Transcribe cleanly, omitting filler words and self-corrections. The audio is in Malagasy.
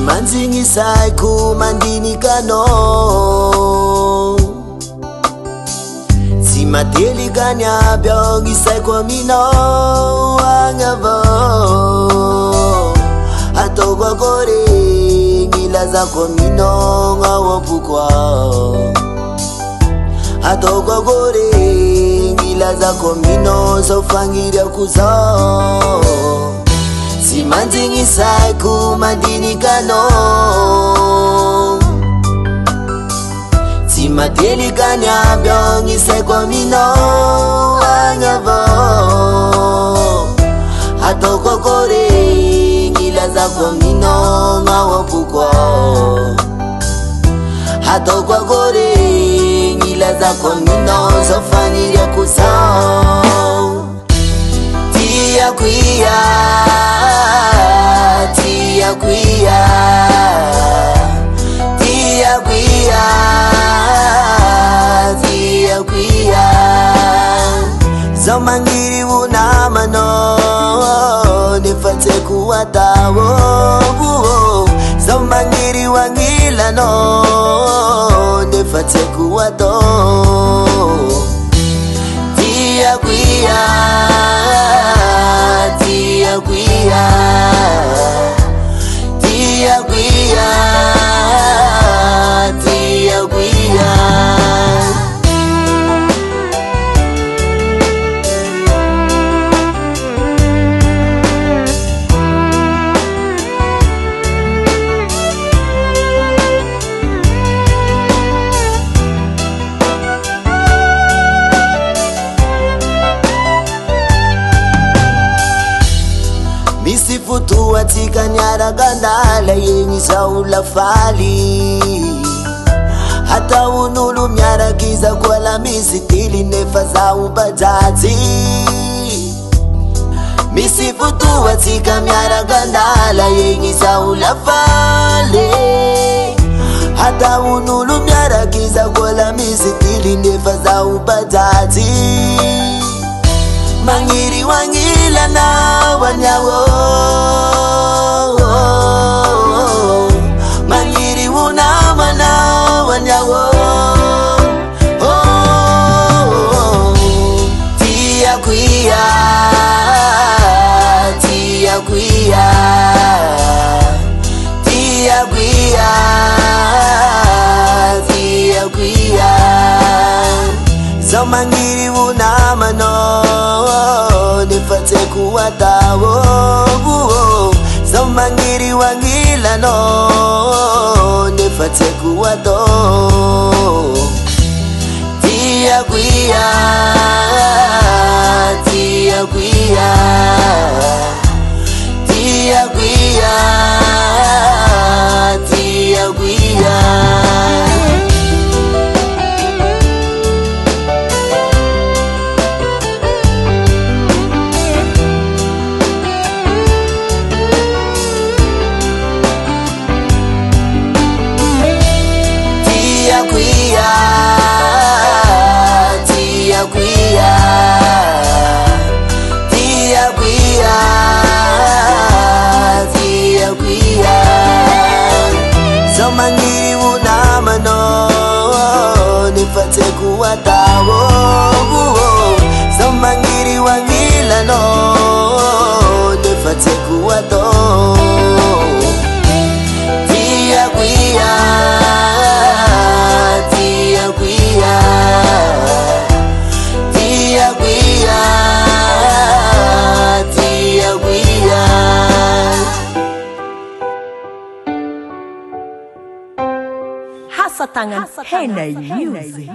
Manzingi saiku mandini kano Si mateli ganya biongi saiku mino Angavo Ato kwa kore ngila zako mino ngawapukwa Ato kwa kore ngila zako mino sofangiria kuzo Si manzingi saiku mandini kano Si mateli ganya biongi saiku mino Angavo Ato kokore ngila zako mino ngawapukwa Ato kokore ngila zako mino sofangiria kusao Tia kuia Tia kuia Tia kuia Tia kuia Zamangiri unamano Nifate kuwatawo Zamangiri wangila no Nifate kuwato Tia kuia Tia kuia Tia kuia Tia kuia Misifutu atika nyara gandala yenyi saula fali Hata unulu mnyara giza kwa la misitili nefa za ubadati Misifutu atika nyara gandala yenyi saula fali Hata unulu mnyara giza kwa la misitili nefa za ubadati Mangiri wangila na wanyawo Mangiri unama na wanyawo Tia kuia Tia kuia Tia kuia Tia kuia Zamangiri unama no Nifate kuwatawo Zamangiri wangila no Nifate kuwato Tia kuia Tia kuia Tia kuia Tia kuia Tia kuia Tia kuia Tia kuia Tia kuia Zamangiri unama no Nifate kuwatawo Zamangiri wangila no Nifate kuwato Tia kuia Tia kuia Tia kuia Tia kuia Hasatangan Henay Music.